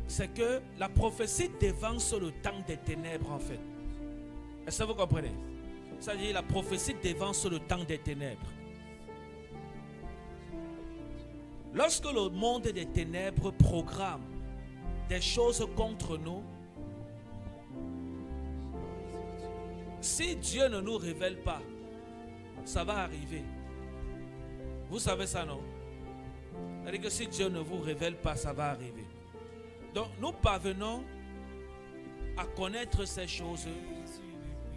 c'est que la prophétie dévance le temps des ténèbres en fait. Est-ce que vous comprenez? C'est-à-dire la prophétie dévance le temps des ténèbres. Lorsque le monde des ténèbres programme des choses contre nous, si Dieu ne nous révèle pas, ça va arriver. Vous savez ça, non? C'est-à-dire que si Dieu ne vous révèle pas, ça va arriver. Donc nous parvenons à connaître ces choses.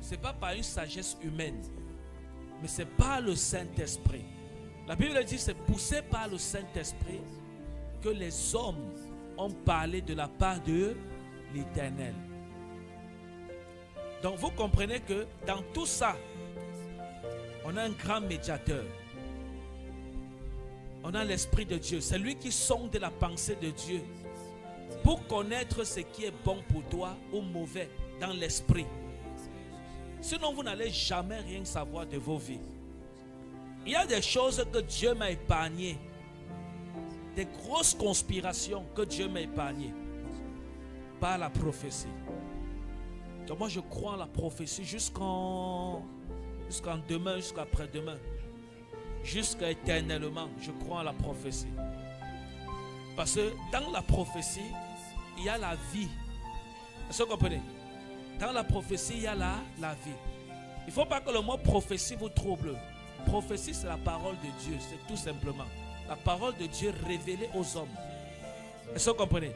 Ce n'est pas par une sagesse humaine, mais c'est par le Saint-Esprit. La Bible dit que c'est poussé par le Saint-Esprit que les hommes ont parlé de la part de l'Éternel. Donc vous comprenez que dans tout ça, on a un grand médiateur. On a l'Esprit de Dieu. C'est lui qui sonde la pensée de Dieu pour connaître ce qui est bon pour toi ou mauvais dans l'esprit. Sinon, vous n'allez jamais rien savoir de vos vies. Il y a des choses que Dieu m'a épargnées. Des grosses conspirations que Dieu m'a épargnées par la prophétie. Donc moi, je crois en la prophétie jusqu'en demain, jusqu'à après-demain. Jusqu'à éternellement, je crois en la prophétie. Parce que dans la prophétie, il y a la vie. Est-ce que vous comprenez? Dans la prophétie, il y a la vie. Il ne faut pas que le mot prophétie vous trouble. Prophétie, c'est la parole de Dieu, c'est tout simplement la parole de Dieu révélée aux hommes. Est-ce que vous comprenez?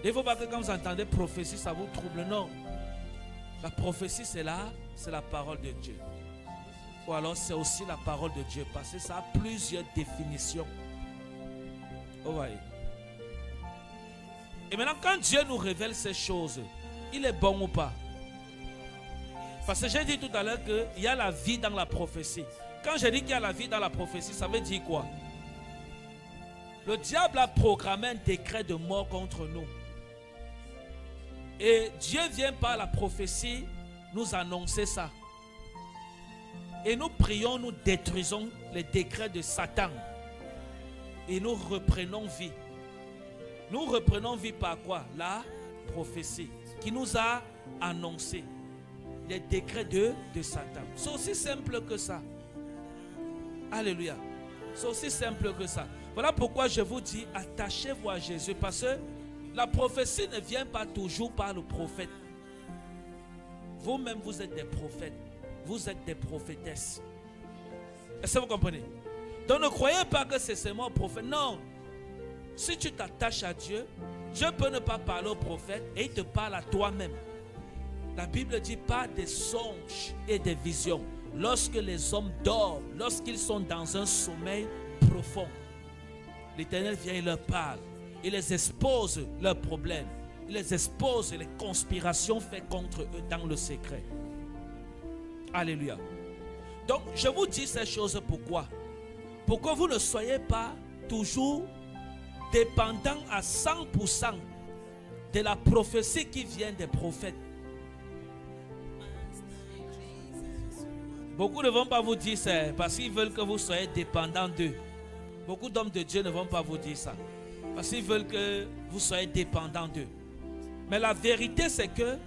Il ne faut pas que quand vous entendez prophétie, ça vous trouble. Non. La prophétie, c'est la parole de Dieu. Ou alors c'est aussi la parole de Dieu, parce que ça a plusieurs définitions. Vous voyez? Et maintenant, quand Dieu nous révèle ces choses, il est bon ou pas? Parce que j'ai dit tout à l'heure qu'il y a la vie dans la prophétie. Quand j'ai dit qu'il y a la vie dans la prophétie, ça veut dire quoi? Le diable a programmé un décret de mort contre nous. Et Dieu vient par la prophétie nous annoncer ça. Et nous prions, nous détruisons les décrets de Satan. Et nous reprenons vie. Nous reprenons vie par quoi? La prophétie qui nous a annoncé les décrets de Satan. C'est aussi simple que ça. Alléluia. C'est aussi simple que ça. Voilà pourquoi je vous dis, attachez-vous à Jésus. Parce que la prophétie ne vient pas toujours par le prophète. Vous-même, vous êtes des prophètes. Vous êtes des prophétesses. Est-ce que vous comprenez? Donc ne croyez pas que c'est seulement au prophète. Non. Si tu t'attaches à Dieu, Dieu peut ne pas parler au prophète et il te parle à toi-même. La Bible dit pas des songes et des visions. Lorsque les hommes dorment, lorsqu'ils sont dans un sommeil profond, l'Éternel vient et leur parle. Il les expose leurs problèmes. Il les expose les conspirations faites contre eux dans le secret. Alléluia. Donc, je vous dis ces choses pourquoi? Pour que vous ne soyez pas toujours dépendant à 100% de la prophétie qui vient des prophètes. Beaucoup ne vont pas vous dire ça parce qu'ils veulent que vous soyez dépendant d'eux. Beaucoup d'hommes de Dieu ne vont pas vous dire ça parce qu'ils veulent que vous soyez dépendant d'eux. Mais la vérité, c'est que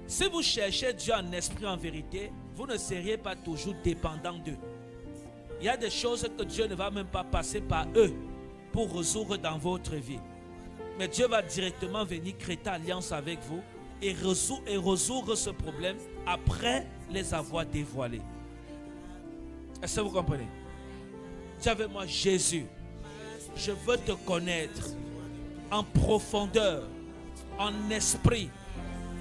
si vous cherchez Dieu en esprit, en vérité, vous ne seriez pas toujours dépendant d'eux. Il y a des choses que Dieu ne va même pas passer par eux pour résoudre dans votre vie. Mais Dieu va directement venir créer alliance avec vous et résoudre ce problème après les avoir dévoilés. Est-ce que vous comprenez? Dis avec moi, Jésus, je veux te connaître en profondeur, en esprit,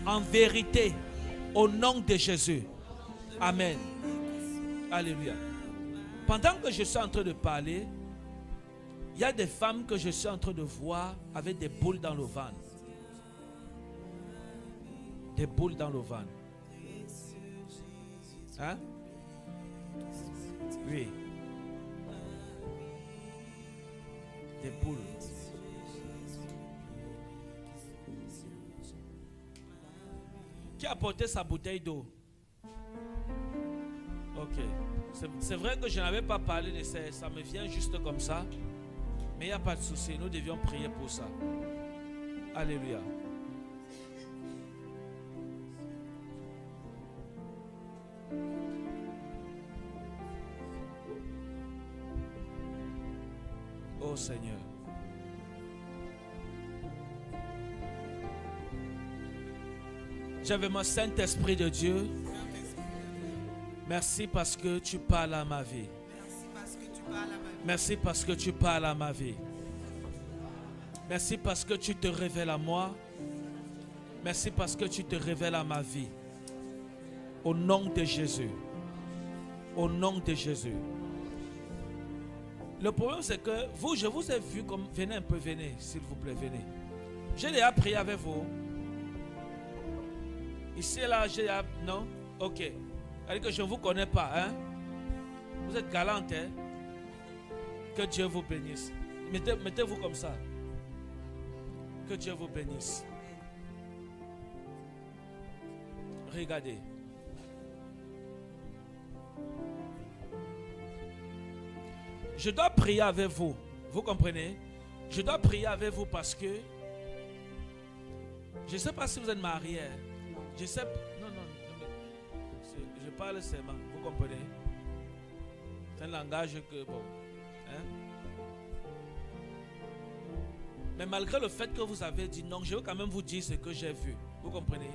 en vérité, au nom de Jésus. Amen. Alléluia. Pendant que je suis en train de parler, il y a des femmes que je suis en train de voir avec des boules dans le ventre. Des boules dans le ventre. Hein? Oui. Des boules. Qui a apporté sa bouteille d'eau? Ok. C'est vrai que je n'avais pas parlé de ça. Ça me vient juste comme ça. Mais il n'y a pas de souci. Nous devions prier pour ça. Alléluia. Oh Seigneur. J'avais mon Saint-Esprit de Dieu. Merci parce que tu parles à ma vie. Merci parce que tu parles à ma vie. Merci parce que tu te révèles à moi. Merci parce que tu te révèles à ma vie. Au nom de Jésus. Au nom de Jésus. Le problème c'est que vous, je vous ai vu comme... Venez un peu, venez, s'il vous plaît, venez. J'ai déjà prié avec vous. Ici, là, j'ai... Non? Ok. C'est-à-dire que je ne vous connais pas, hein? Vous êtes galante, hein? Que Dieu vous bénisse. Mettez-vous comme ça. Que Dieu vous bénisse. Regardez. Je dois prier avec vous. Vous comprenez? Je dois prier avec vous parce que je ne sais pas si vous êtes mariés. Je sais. Non. Je parle seulement. Vous comprenez? C'est un langage que bon. Hein? Mais malgré le fait que vous avez dit non, je veux quand même vous dire ce que j'ai vu. Vous comprenez?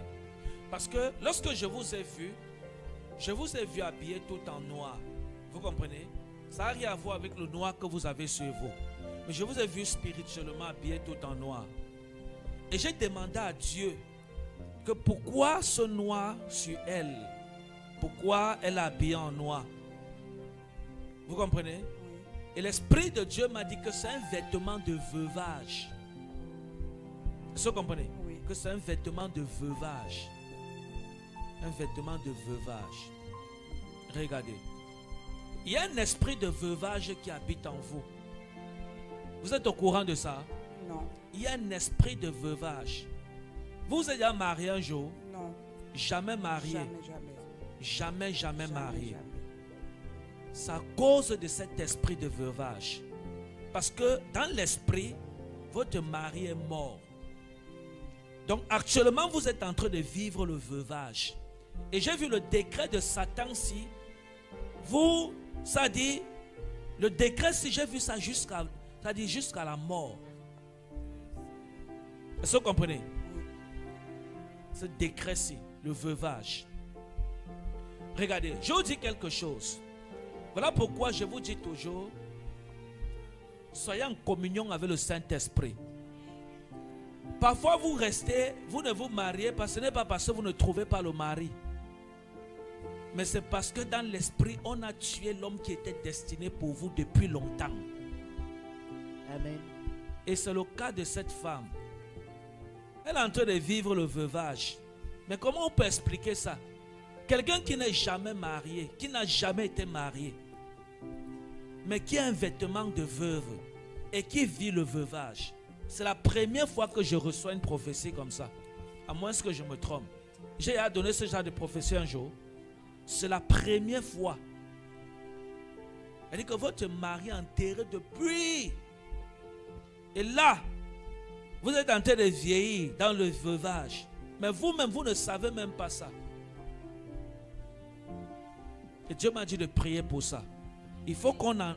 Parce que lorsque je vous ai vu habillé tout en noir. Vous comprenez? Ça n'a rien à voir avec le noir que vous avez sur vous. Mais je vous ai vu spirituellement habillé tout en noir. Et j'ai demandé à Dieu que pourquoi ce noir sur elle? Pourquoi elle est habillée en noir? Vous comprenez? Et l'Esprit de Dieu m'a dit que c'est un vêtement de veuvage. Est-ce que vous comprenez? Oui. Que c'est un vêtement de veuvage. Un vêtement de veuvage. Regardez. Il y a un esprit de veuvage qui habite en vous. Vous êtes au courant de ça? Non. Il y a un esprit de veuvage. Vous êtes déjà marié un jour? Non. Jamais marié? Jamais. Jamais marié. C'est à cause de cet esprit de veuvage. Parce que dans l'esprit, votre mari est mort. Donc actuellement, vous êtes en train de vivre le veuvage. Et j'ai vu le décret de Satan-ci. Vous, ça dit, le décret, si j'ai vu ça jusqu'à la mort. Est-ce que vous comprenez? Ce décret-ci, le veuvage. Regardez, je vous dis quelque chose. Voilà pourquoi je vous dis toujours, soyez en communion avec le Saint-Esprit. Parfois vous restez, vous ne vous mariez pas, ce n'est pas parce que vous ne trouvez pas le mari. Mais c'est parce que dans l'esprit, on a tué l'homme qui était destiné pour vous depuis longtemps. Amen. Et c'est le cas de cette femme. Elle est en train de vivre le veuvage. Mais comment on peut expliquer ça? Quelqu'un qui n'est jamais marié, qui n'a jamais été marié, mais qui a un vêtement de veuve et qui vit le veuvage. C'est la première fois que je reçois une prophétie comme ça. À moins que je me trompe. J'ai donné ce genre de prophétie un jour. C'est la première fois. Elle dit que votre mari est enterré depuis. Et là, vous êtes en train de vieillir dans le veuvage. Mais vous-même, vous ne savez même pas ça. Et Dieu m'a dit de prier pour ça. Il faut qu'on en...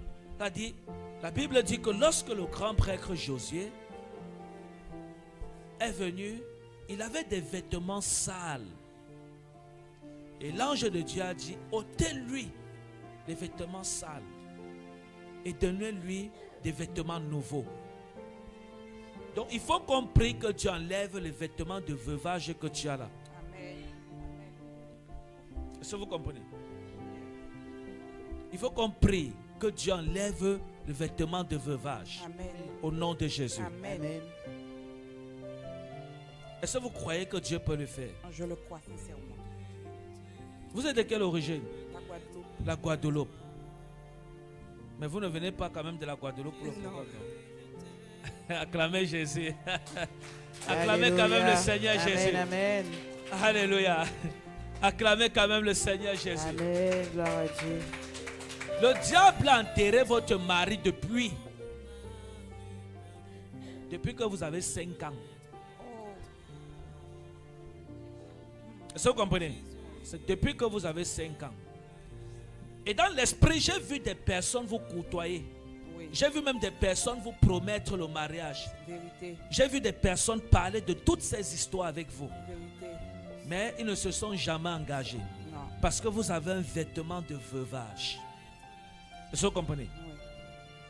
La Bible dit que lorsque le grand prêtre Josué est venu, il avait des vêtements sales. Et l'ange de Dieu a dit, ôtez-lui les vêtements sales et donnez-lui des vêtements nouveaux. Donc il faut qu'on prie que Dieu enlève les vêtements de veuvage que tu as là. Amen. Est-ce que vous comprenez? Il faut qu'on prie que Dieu enlève le vêtement de veuvage. Amen. Au nom de Jésus. Amen. Est-ce que vous croyez que Dieu peut le faire? Je le crois sincèrement. Vous êtes de quelle origine? La Guadeloupe. La Guadeloupe. Mais vous ne venez pas quand même de la Guadeloupe pour le programme. Acclamez Jésus. Acclamez quand même le Seigneur Jésus. Amen. Alléluia. Acclamez quand même le Seigneur Jésus. Amen. Gloire à Dieu. Le diable a enterré votre mari depuis que vous avez 5 ans. Est-ce que vous comprenez? C'est depuis que vous avez 5 ans. Et dans l'esprit, j'ai vu des personnes vous côtoyer. Oui. J'ai vu même des personnes vous promettre le mariage. Vérité. J'ai vu des personnes parler de toutes ces histoires avec vous. Vérité. Mais ils ne se sont jamais engagés. Non. Parce que vous avez un vêtement de veuvage. Est-ce que vous comprenez? Oui.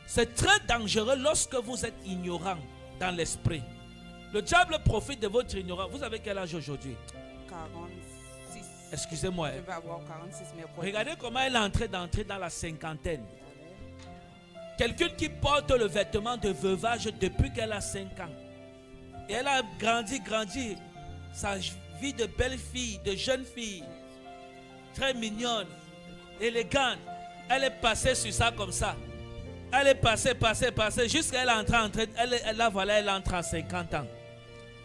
C'est très dangereux lorsque vous êtes ignorant dans l'esprit. Le diable profite de votre ignorance. Vous avez quel âge aujourd'hui? 46. Excusez-moi. Je vais avoir 46 mercredi. Regardez comment elle est d'entrer dans la cinquantaine. Quelqu'un qui porte le vêtement de veuvage depuis qu'elle a 5 ans. Et elle a grandi. Sa vie de belle fille, de jeune fille. Très mignonne, élégante. Elle est passée sur ça comme ça. Elle est passée, jusqu'à elle entre, elle entre à 50 ans.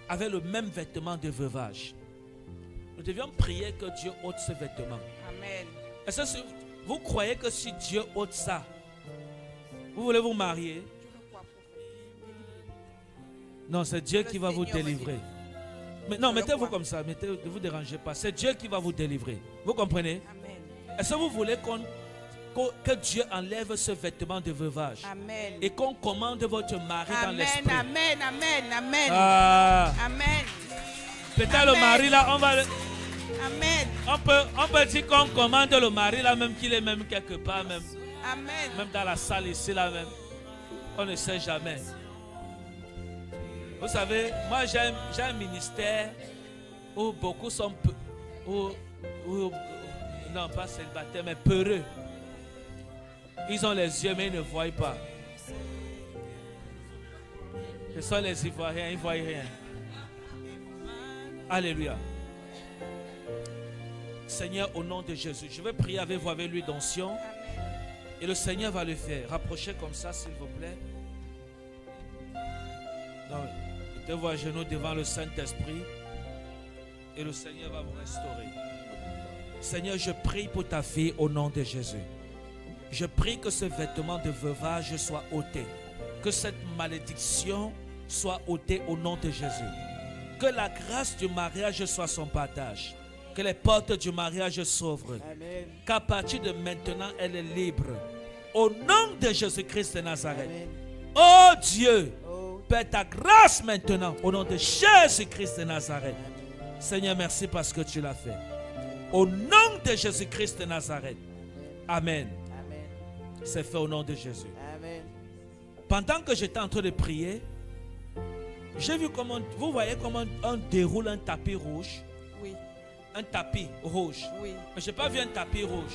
Avec le même vêtement de veuvage. Nous devions prier que Dieu ôte ce vêtement. Amen. Est-ce que vous croyez que si Dieu ôte ça, vous voulez vous marier? Non, c'est Dieu qui va vous délivrer. Mais non, mettez-vous comme ça, ne vous dérangez pas. C'est Dieu qui va vous délivrer. Vous comprenez? Amen. Est-ce que vous voulez que Dieu enlève ce vêtement de veuvage? Amen. Et qu'on commande votre mari dans Amen. l'esprit? Amen. Amen. Amen. Ah, Amen. peut-être le mari là, Amen. on peut dire qu'on commande le mari là, même qu'il est même quelque part, même Amen. dans la salle ici là même. On ne sait jamais. Vous savez, moi j'ai un ministère où beaucoup sont non pas célibataires mais peureux. Ils ont les yeux mais ils ne voient pas. Ce sont les Ivoiriens, ils ne voient rien. Alléluia. Seigneur, au nom de Jésus, je vais prier avec vous avec l'huile d'onction. Et le Seigneur va le faire. Rapprochez comme ça, s'il vous plaît. Mettez-vous à genoux devant le Saint-Esprit. Et le Seigneur va vous restaurer. Seigneur, je prie pour ta fille au nom de Jésus. Je prie que ce vêtement de veuvage soit ôté. Que cette malédiction soit ôtée au nom de Jésus. Que la grâce du mariage soit son partage. Que les portes du mariage s'ouvrent. Qu'à partir de maintenant, elle est libre. Au nom de Jésus-Christ de Nazareth. Amen. Oh Dieu, Oh. Père, ta grâce maintenant. Au nom de Jésus-Christ de Nazareth. Seigneur, merci parce que tu l'as fait. Au nom de Jésus-Christ de Nazareth. Amen. Amen. C'est fait au nom de Jésus. Amen. Pendant que j'étais en train de prier, j'ai vu comment, vous voyez comment on déroule un tapis rouge. Oui. Un tapis rouge. Oui. Mais je n'ai pas vu un tapis rouge.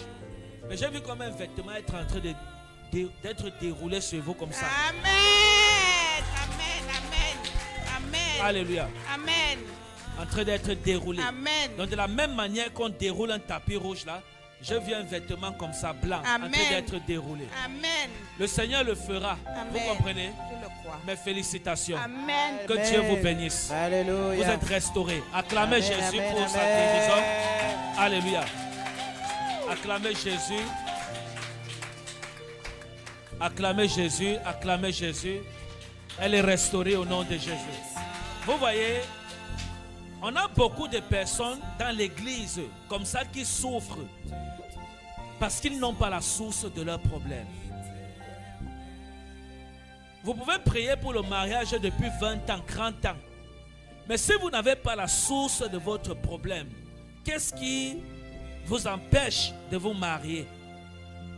Mais j'ai vu comme un vêtement être en train d'être déroulé sur vous comme ça. Amen. Amen. Amen. Amen. Alléluia. Amen. En train d'être déroulé. Amen. Donc de la même manière qu'on déroule un tapis rouge là, j'ai vu un vêtement comme ça blanc Amen. en train d'être déroulé. Amen. Le Seigneur le fera. Amen. Vous comprenez? Je le crois. Mes félicitations. Amen. Que Dieu vous bénisse. Alléluia. Vous êtes restaurés. Acclamez Amen, Jésus amen, pour sa amen. guérison. Alléluia. Acclamez Jésus. Acclamez Jésus. Acclamez Jésus. Elle est restaurée au nom de Jésus. Vous voyez, on a beaucoup de personnes dans l'église comme ça qui souffrent parce qu'ils n'ont pas la source de leurs problèmes. Vous pouvez prier pour le mariage depuis 20 ans, 30 ans. Mais si vous n'avez pas la source de votre problème, qu'est-ce qui vous empêche de vous marier?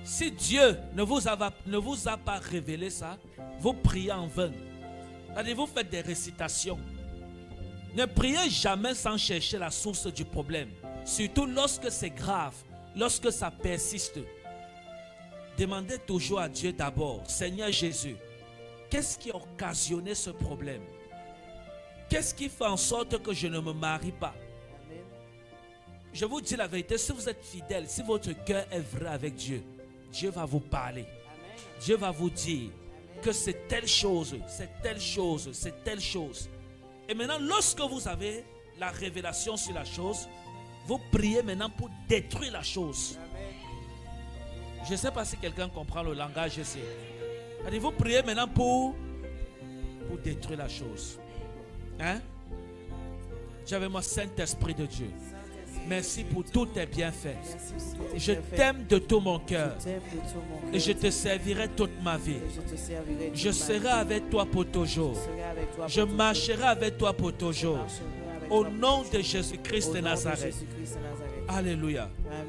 Si Dieu ne vous a pas révélé ça, vous priez en vain. C'est-à-dire, vous faites des récitations. Ne priez jamais sans chercher la source du problème. Surtout lorsque c'est grave, lorsque ça persiste. Demandez toujours à Dieu d'abord, Seigneur Jésus, qu'est-ce qui a occasionné ce problème? Qu'est-ce qui fait en sorte que je ne me marie pas? Je vous dis la vérité, si vous êtes fidèle, si votre cœur est vrai avec Dieu, Dieu va vous parler. Dieu va vous dire que c'est telle chose, c'est telle chose, c'est telle chose. Et maintenant, lorsque vous avez la révélation sur la chose, vous priez maintenant pour détruire la chose. Je ne sais pas si quelqu'un comprend le langage ici. C'est-à-dire, vous priez maintenant pour détruire la chose. Hein? Dieu avec moi, Saint-Esprit de Dieu. Merci pour tous tes bienfaits. Merci pour tous tes Je bienfaits. t'aime de tout mon cœur. Je t'aime de tout mon cœur. Et je te servirai toute ma vie. Et je te servirai toute Je ma serai vie. avec toi pour toujours. Je serai avec toi Je pour toujours. marcherai avec toi pour toujours. Je marcherai avec Au toi pour nom toujours. de Jésus-Christ Au de nom Nazareth. Jésus-Christ de Nazareth. Alléluia. Amen.